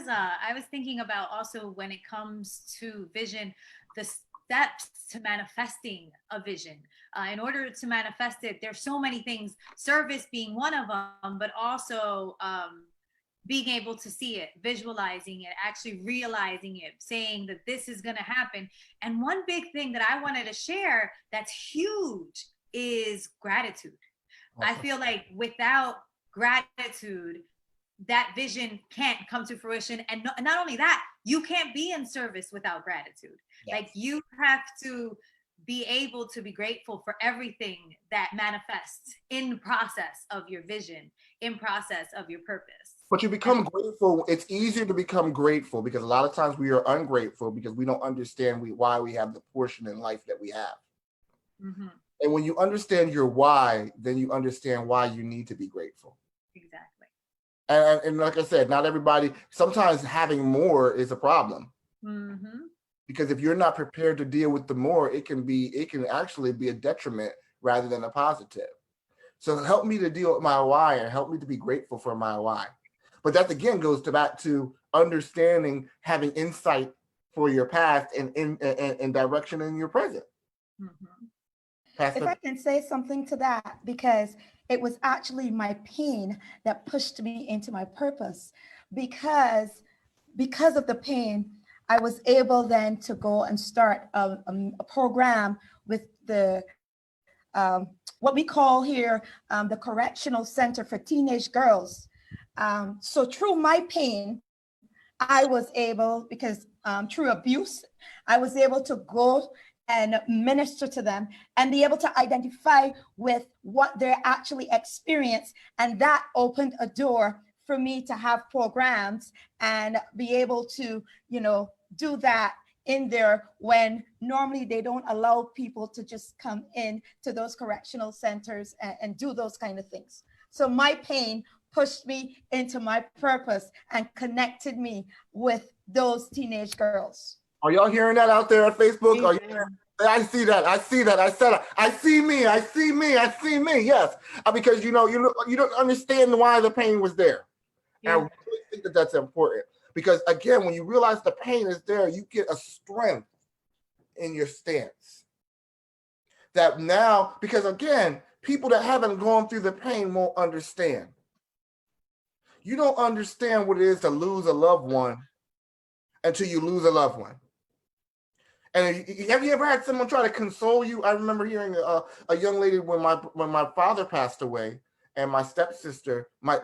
was thinking about also when it comes to vision, the steps to manifesting a vision. In order to manifest it, there's so many things, service being one of them, but also being able to see it, visualizing it, actually realizing it, saying that this is going to happen. And one big thing that I wanted to share that's huge is gratitude. Awesome. I feel like without gratitude, that vision can't come to fruition. And not only that, you can't be in service without gratitude. Yes. Like you have to be able to be grateful for everything that manifests in process of your vision, in process of your purpose. But you become grateful. It's easier to become grateful because a lot of times we are ungrateful because we don't understand why we have the portion in life that we have. Mm-hmm. And when you understand your why, then you understand why you need to be grateful. Exactly. And like I said, not everybody, sometimes having more is a problem. Mm-hmm. Because if you're not prepared to deal with the more, it can actually be a detriment rather than a positive. So help me to deal with my why and help me to be grateful for my why. But that again goes back to understanding, having insight for your past and direction in your present. Mm-hmm. If I can say something to that, because it was actually my pain that pushed me into my purpose. Because of the pain, I was able then to go and start a program with the what we call here the Correctional Center for Teenage Girls. So through my pain, I was able, because through abuse, I was able to go and minister to them and be able to identify with what they're actually experiencing. And that opened a door for me to have programs and be able to, do that in there when normally they don't allow people to just come in to those correctional centers and do those kind of things. So my pain pushed me into my purpose and connected me with those teenage girls. Are y'all hearing that out there at Facebook? Are you, I see that. I see that. I said, I see me. I see me. I see me. Yes, because you don't understand why the pain was there. Yeah. And I really think that that's important because again, when you realize the pain is there, you get a strength in your stance. That now, because again, people that haven't gone through the pain won't understand. You don't understand what it is to lose a loved one until you lose a loved one. And have you ever had someone try to console you? I remember hearing a young lady when my father passed away, and my stepsister, my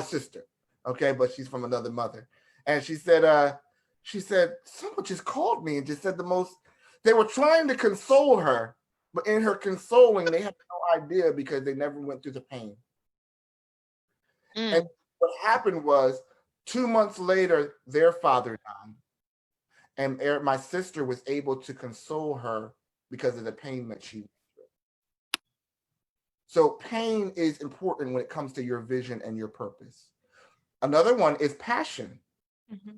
sister, okay, but she's from another mother, and she said someone just called me and just said the most. They were trying to console her, but in her consoling, they had no idea because they never went through the pain. And what happened was 2 months later, their father died. And my sister was able to console her because of the pain that she went through. So pain is important when it comes to your vision and your purpose. Another one is passion. Mm-hmm.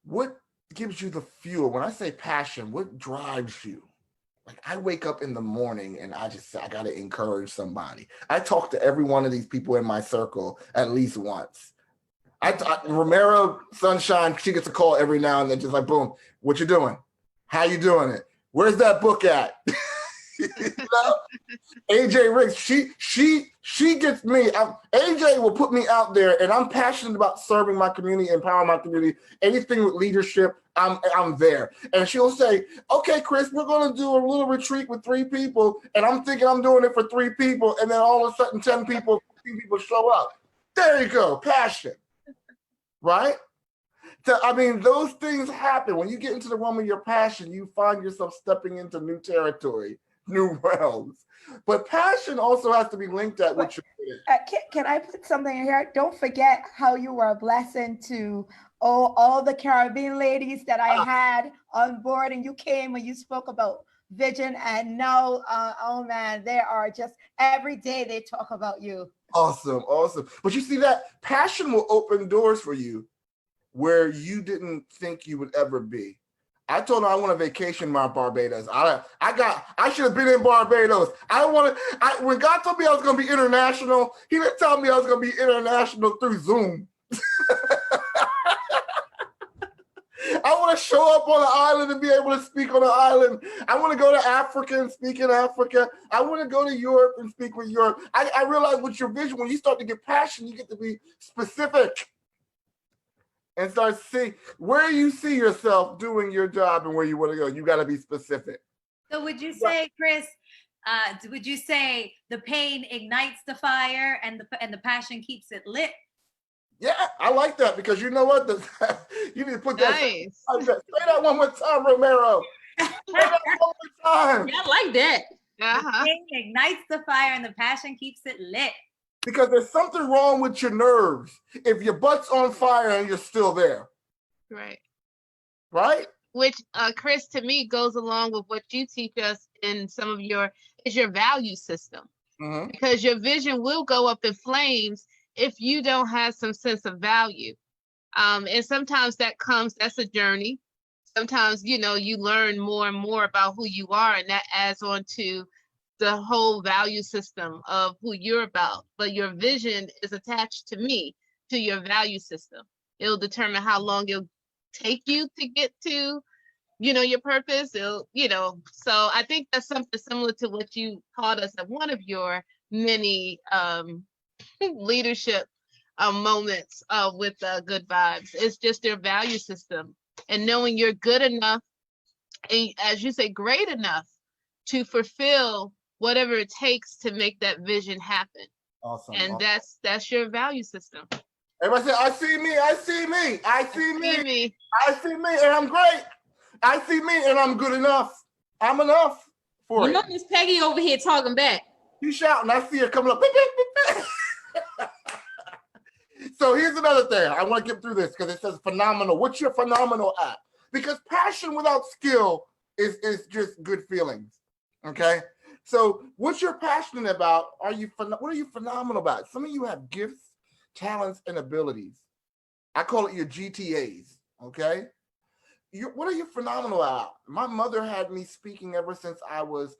What gives you the fuel? When I say passion, what drives you? Like I wake up in the morning and I just say, I got to encourage somebody. I talk to every one of these people in my circle at least once. Romero Sunshine, she gets a call every now and then, just like, boom, what you doing? How you doing it? Where's that book at? AJ Riggs, she gets me. AJ will put me out there, and I'm passionate about serving my community, empowering my community. Anything with leadership, I'm there. And she'll say, okay, Chris, we're going to do a little retreat with 3 people, and I'm thinking I'm doing it for 3 people, and then all of a sudden 10 people, 15 people show up. There you go, passion. Right? So, I mean, those things happen. When you get into the realm of your passion, you find yourself stepping into new territory, new realms. But passion also has to be linked at what you're can I put something in here? Don't forget how you were a blessing to all the Caribbean ladies that I had on board, and you came and you spoke about vision, and now, oh man, they are just, every day they talk about you. Awesome. But you see that passion will open doors for you where you didn't think you would ever be. I told her I want a vacation in Barbados. I should have been in Barbados. When God told me I was going to be international, he didn't tell me I was going to be international through Zoom. I want to show up on an island and be able to speak on an island. I want to go to Africa and speak in Africa. I want to go to Europe and speak with Europe. I realize with your vision, when you start to get passion, you get to be specific and start seeing where you see yourself doing your job and where you want to go. You got to be specific. So would you say, Chris, would you say the pain ignites the fire and the passion keeps it lit? Yeah, I like that because you know what? You need to put that. Nice. Say that one more time, Romero. Say that one more time. Yeah, I like that. The pain ignites the fire and the passion keeps it lit. Because there's something wrong with your nerves if your butt's on fire and you're still there. Right. Right? Which, Chris, to me, goes along with what you teach us in some of your value system. Mm-hmm. Because your vision will go up in flames if you don't have some sense of value. And sometimes that's a journey. Sometimes, you learn more and more about who you are, and that adds on to the whole value system of who you're about. But your vision is attached to your value system. It'll determine how long it'll take you to get to, your purpose. So I think that's something similar to what you taught us at one of your many leadership moments with Good Vibes. It's just their value system and knowing you're good enough, and as you say, great enough to fulfill whatever it takes to make that vision happen. Awesome. And that's your value system. Everybody say, I see me, I see me, I see me, I see me, and I'm great. I see me and I'm good enough. I'm enough for You it. know Miss Peggy over here talking back. She's shouting. I see her coming up. So here's another thing. I want to get through this because it says phenomenal. What's your phenomenal at? Because passion without skill is just good feelings. Okay. So what you're passionate about, what are you phenomenal about? Some of you have gifts, talents, and abilities. I call it your GTAs. Okay. What are you phenomenal at? My mother had me speaking ever since I was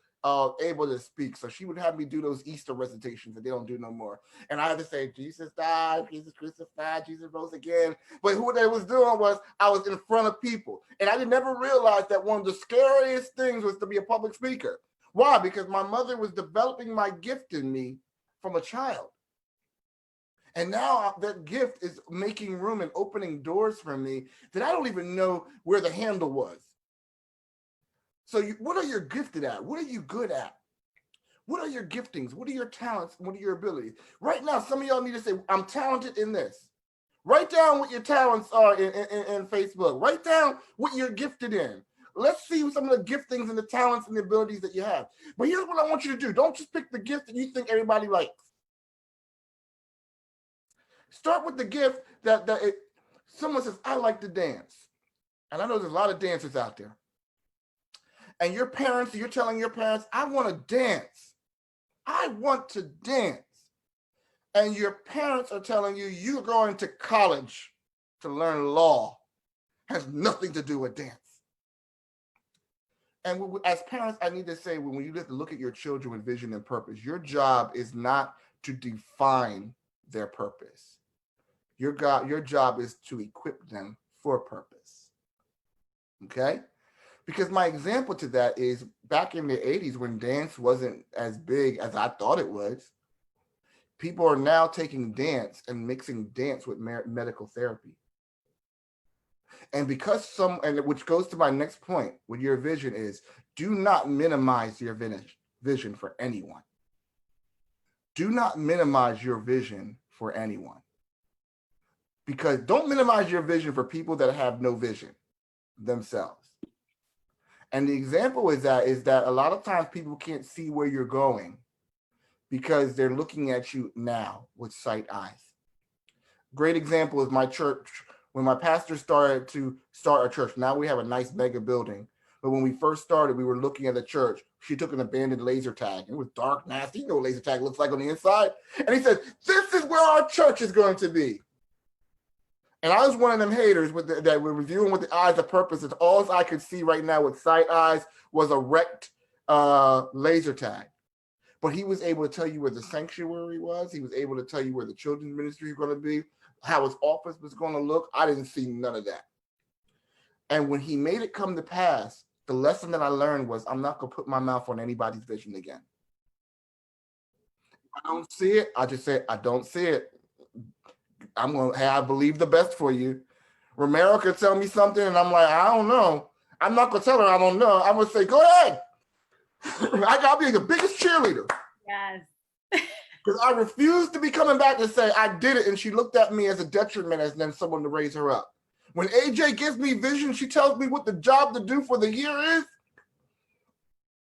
able to speak. So she would have me do those Easter recitations that they don't do no more. And I had to say, Jesus died, Jesus crucified, Jesus rose again. But what they was doing was I was in front of people. And I didn't never realize that one of the scariest things was to be a public speaker. Why? Because my mother was developing my gift in me from a child. And now that gift is making room and opening doors for me that I don't even know where the handle was. So what are you gifted at? What are you good at? What are your giftings? What are your talents? What are your abilities? Right now, some of y'all need to say, I'm talented in this. Write down what your talents are in Facebook. Write down what you're gifted in. Let's see some of the giftings and the talents and the abilities that you have. But here's what I want you to do. Don't just pick the gift that you think everybody likes. Start with the gift that someone says, I like to dance. And I know there's a lot of dancers out there. And you're telling your parents, I want to dance. I want to dance. And your parents are telling you, you're going to college to learn law. Has nothing to do with dance. And as parents, I need to say, when you have to look at your children with vision and purpose, your job is not to define their purpose. Your job is to equip them for purpose. Okay? Because my example to that is back in the 80s when dance wasn't as big as I thought it was, people are now taking dance and mixing dance with medical therapy. And which goes to my next point with your vision is, do not minimize your vision for anyone. Do not minimize your vision for anyone. Because don't minimize your vision for people that have no vision themselves. And the example is that a lot of times people can't see where you're going because they're looking at you now with sight eyes. Great example is my church. When my pastor started to start a church, now we have a nice mega building. But when we first started, we were looking at the church. She took an abandoned laser tag. It was dark, nasty. You know what laser tag looks like on the inside. And he said, this is where our church is going to be. And I was one of them haters that were reviewing with the eyes of purpose. And all I could see right now with sight eyes was a wrecked laser tag. But he was able to tell you where the sanctuary was. He was able to tell you where the children's ministry was going to be, how his office was going to look. I didn't see none of that. And when he made it come to pass, the lesson that I learned was I'm not going to put my mouth on anybody's vision again. If I don't see it, I just say, I don't see it. I believe the best for you. Romero could tell me something and I'm like, I don't know. I'm not going to tell her I don't know. I'm going to say, go ahead. I'll be the biggest cheerleader. Yes. Because I refuse to be coming back and say, I did it. And she looked at me as a detriment as then someone to raise her up. When AJ gives me vision, she tells me what the job to do for the year is.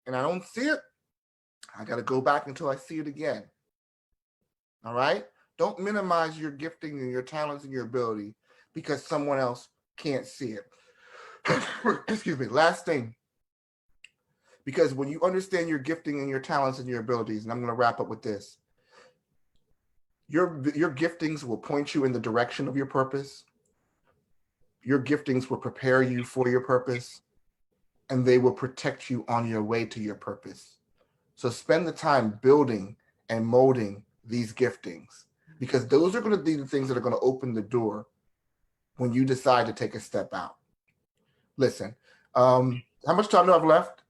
And I don't see it. I got to go back until I see it again. All right? Don't minimize your gifting and your talents and your ability because someone else can't see it. Excuse me. Last thing. Because when you understand your gifting and your talents and your abilities, and I'm going to wrap up with this, your giftings will point you in the direction of your purpose. Your giftings will prepare you for your purpose, and they will protect you on your way to your purpose. So spend the time building and molding these giftings, because those are going to be the things that are going to open the door when you decide to take a step out. Listen, how much time do I have left?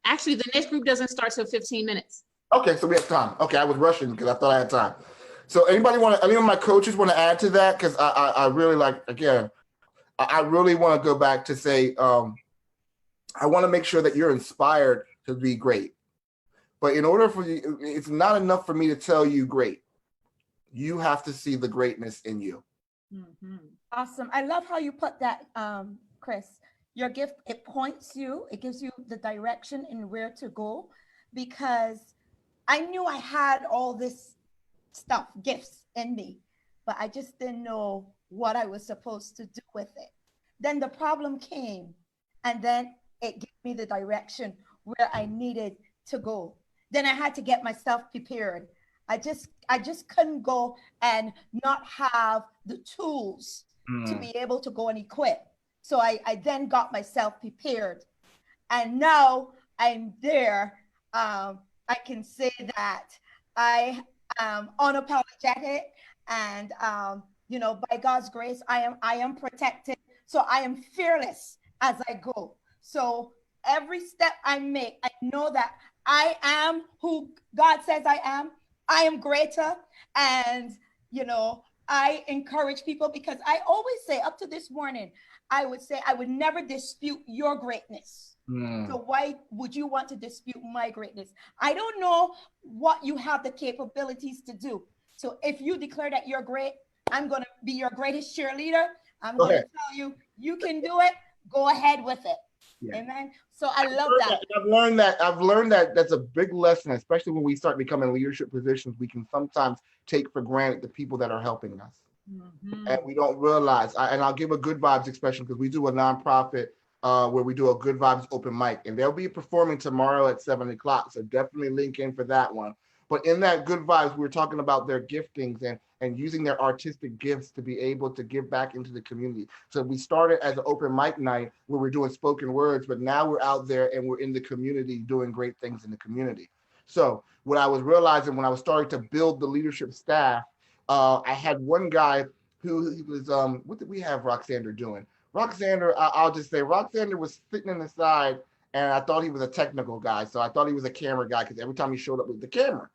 Actually, the next group doesn't start till 15 minutes. Okay, so we have time. Okay, I was rushing because I thought I had time. So any of my coaches want to add to that? Because I really like, again, I really want to go back to say, I want to make sure that you're inspired to be great. But in order for you, it's not enough for me to tell you great. You have to see the greatness in you. Awesome. I love how you put that, Chris. Your gift, it points you, it gives you the direction in where to go, because I knew I had all this stuff, gifts in me, but I just didn't know what I was supposed to do with it. Then the problem came, and then it gave me the direction where I needed to go. Then I had to get myself prepared. I just couldn't go and not have the tools to be able to go and equip. So I then got myself prepared, and now I'm there. I can say that I am unapologetic, and by God's grace, I am protected. So I am fearless as I go. So every step I make, I know that I am who God says I am. I am greater, and I encourage people, because I always say, up to this morning, I would say I would never dispute your greatness. So why would you want to dispute my greatness? I don't know what you have the capabilities to do. So if you declare that you're great, I'm going to be your greatest cheerleader. I'm going to tell you, you can do it. Go ahead with it. Yeah. Amen. So I love that. I've learned that that's a big lesson, especially when we start becoming leadership positions. We can sometimes take for granted the people that are helping us. And we don't realize, and I'll give a good vibes expression, because we do a nonprofit where we do a good vibes open mic, and they'll be performing tomorrow at 7:00. So definitely link in for that one. But in that good vibes, we were talking about their giftings and using their artistic gifts to be able to give back into the community. So we started as an open mic night where we're doing spoken words, but now we're out there and we're in the community doing great things in the community. So what I was realizing when I was starting to build the leadership staff, I had one guy who he was, what did we have Roxander doing? Roxander, I'll just say, Roxander was sitting in the side, and I thought he was a technical guy. So I thought he was a camera guy, because every time he showed up with the camera.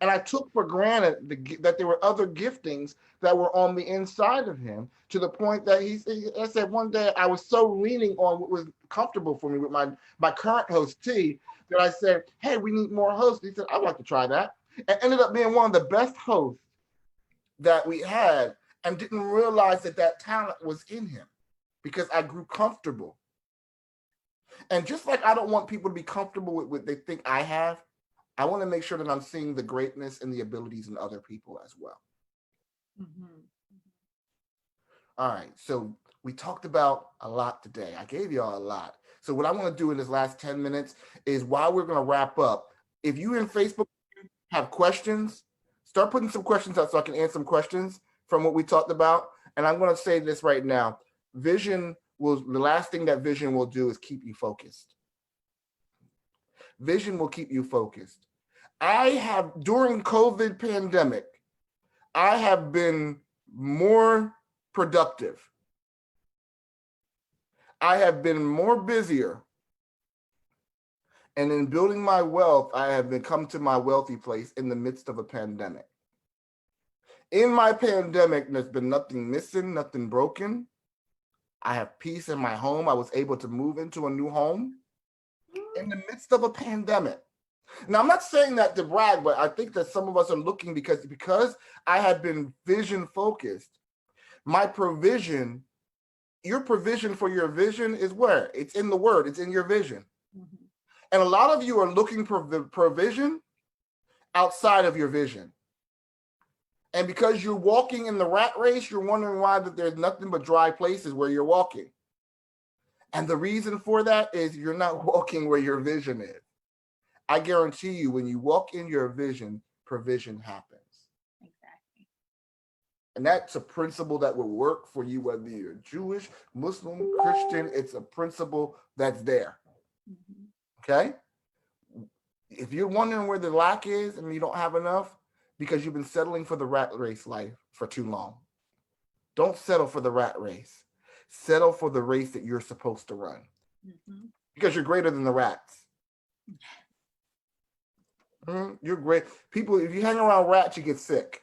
And I took for granted that there were other giftings that were on the inside of him, to the point that I said one day I was so leaning on what was comfortable for me with my current host, T, that I said, hey, we need more hosts. He said, I'd like to try that. And ended up being one of the best hosts that we had, and didn't realize that talent was in him, because I grew comfortable. And just like I don't want people to be comfortable with what they think I have, I want to make sure that I'm seeing the greatness and the abilities in other people as well. All right, so we talked about a lot today. I gave y'all a lot. So what I want to do in this last 10 minutes is, while we're going to wrap up, if you in Facebook have questions, start putting some questions out so I can answer some questions from what we talked about. And I'm going to say this right now. The last thing that vision will do is keep you focused. Vision will keep you focused. During COVID pandemic, I have been more productive. I have been more busier. And in building my wealth, I have come to my wealthy place in the midst of a pandemic. In my pandemic, there's been nothing missing, nothing broken. I have peace in my home. I was able to move into a new home in the midst of a pandemic. Now, I'm not saying that to brag, but I think that some of us are looking because I had been vision focused. My provision, your provision for your vision is where? It's in the word. It's in your vision. And a lot of you are looking for the provision outside of your vision. And because you're walking in the rat race, you're wondering why that there's nothing but dry places where you're walking. And the reason for that is you're not walking where your vision is. I guarantee you, when you walk in your vision, provision happens. Exactly. And that's a principle that will work for you, whether you're Jewish, Muslim, Christian. It's a principle that's there. Okay? If you're wondering where the lack is and you don't have enough, because you've been settling for the rat race life for too long. Don't settle for the rat race. Settle for the race that you're supposed to run. Because you're greater than the rats. You're great. People, if you hang around rats, you get sick.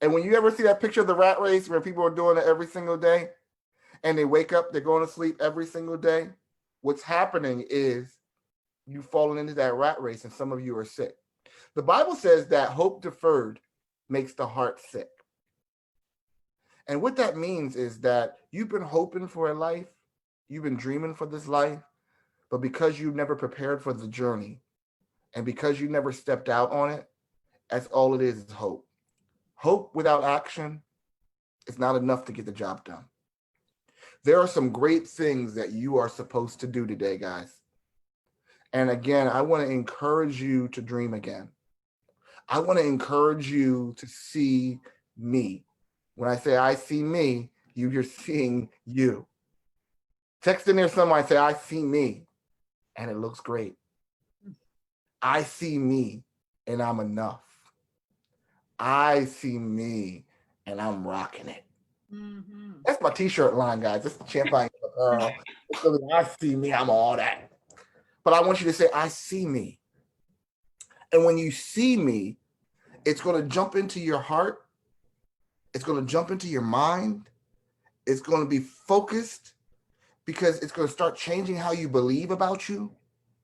And when you ever see that picture of the rat race where people are doing it every single day, and they wake up, they're going to sleep every single day, what's happening is you've fallen into that rat race, and some of you are sick. The Bible says that hope deferred makes the heart sick. And what that means is that you've been hoping for a life, you've been dreaming for this life, but because you never prepared for the journey and because you never stepped out on it, that's all it is hope. Hope without action is not enough to get the job done. There are some great things that you are supposed to do today, guys. And again, I want to encourage you to dream again. I want to encourage you to see me. When I say I see me, you're seeing you. Text in there somebody, say, I see me, and it looks great. I see me, and I'm enough. I see me, and I'm rocking it. Mm-hmm. That's my t-shirt line, guys. That's the Champagne Apparel. I see me, I'm all that. But I want you to say, I see me. And when you see me, it's going to jump into your heart. It's going to jump into your mind. It's going to be focused because it's going to start changing how you believe about you.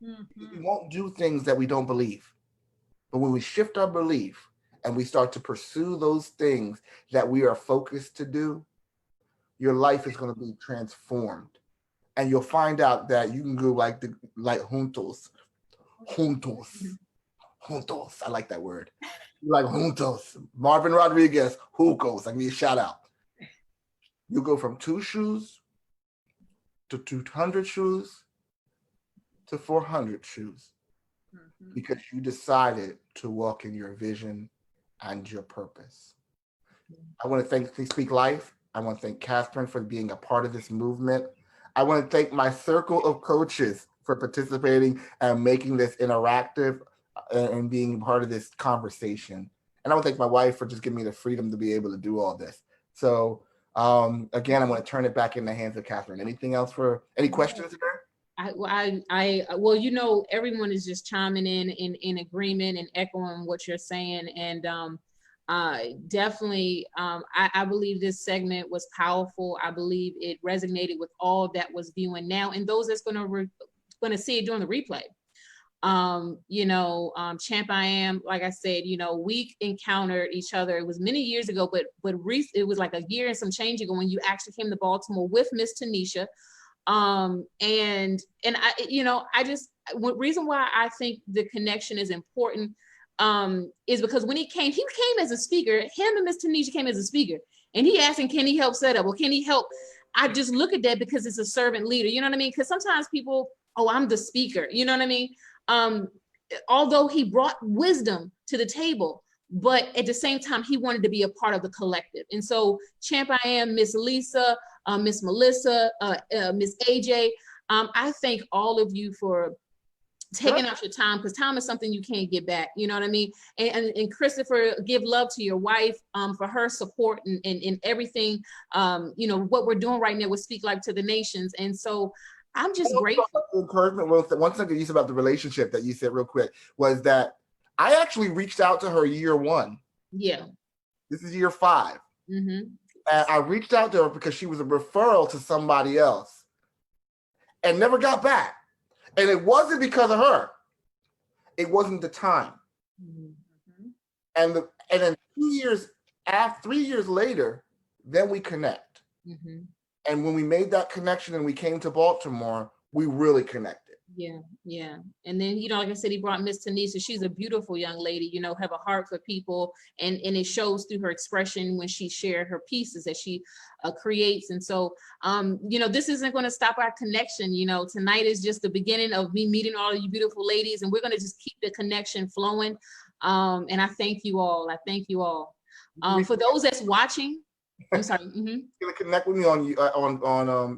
Mm-hmm. We won't do things that we don't believe. But when we shift our belief and we start to pursue those things that we are focused to do, your life is going to be transformed. And you'll find out that you can go like juntos. I like that word. Like juntos. Marvin Rodriguez, juncos. I give you a shout out. You go from 2 shoes to 200 shoes to 400 shoes because you decided to walk in your vision and your purpose. I want to thank Speak Life. I want to thank Catherine for being a part of this movement. I want to thank my circle of coaches for participating and making this interactive and being part of this conversation. And I want to thank my wife for just giving me the freedom to be able to do all this. So again, I'm going to turn it back in the hands of Catherine. Anything else for any questions there? Well, you know, everyone is just chiming in agreement and echoing what you're saying. And definitely, I believe this segment was powerful. I believe it resonated with all that was viewing now and those that's going to see it during the replay. Champ I Am, like I said, you know, we encountered each other. It was many years ago, but it was like a year and some change ago when you actually came to Baltimore with Miss Tanisha. And I, you know, reason why I think the connection is important is because when he came as a speaker. Him and Miss Tanisha came as a speaker, and he asked him, can he help set up? Well, can he help? I just look at that because it's a servant leader. You know what I mean? Because sometimes people, oh, I'm the speaker. You know what I mean? Although he brought wisdom to the table, but at the same time, he wanted to be a part of the collective. And so Champ I Am, Miss Lisa, Miss Melissa, Miss AJ, I thank all of you for taking out your time, because time is something you can't get back. You know what I mean? And Christopher, give love to your wife for her support and everything, you know, what we're doing right now with Speak Life to the Nations. And so I'm just grateful. Encouragement. One thing you said about the relationship that you said real quick was that I actually reached out to her year 1. Yeah. This is year 5. Mm-hmm. And I reached out to her because she was a referral to somebody else and never got back. And it wasn't because of her. It wasn't the time. Mm-hmm. And then 3 years later, then we connect. Mm-hmm. And when we made that connection and we came to Baltimore, we really connected. Yeah, yeah. And then, you know, like I said, he brought Miss Tanisha. She's a beautiful young lady, you know, have a heart for people. And it shows through her expression when she shared her pieces that she creates. And so, you know, this isn't going to stop our connection. You know, tonight is just the beginning of me meeting all of you beautiful ladies. And we're going to just keep the connection flowing. And I thank you all. I thank you all. For those that's watching, I'm sorry. Mm-hmm. You can connect with me on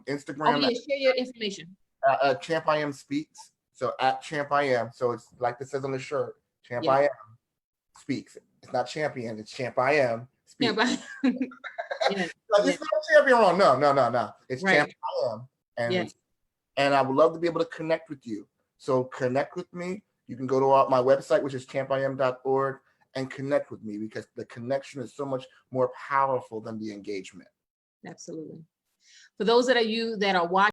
Instagram. Oh, yeah, share your information. Champ I Am Speaks. So at Champ I Am. So it's like it says on the shirt. Champ I Am Speaks. It's not champion. It's Champ I Am Speaks. Yeah, It's not champion wrong. No. It's right. Champ I Am. And I would love to be able to connect with you. So connect with me. You can go to my website, which is champiam.org, and connect with me, because the connection is so much more powerful than the engagement. Absolutely. For those that are watching,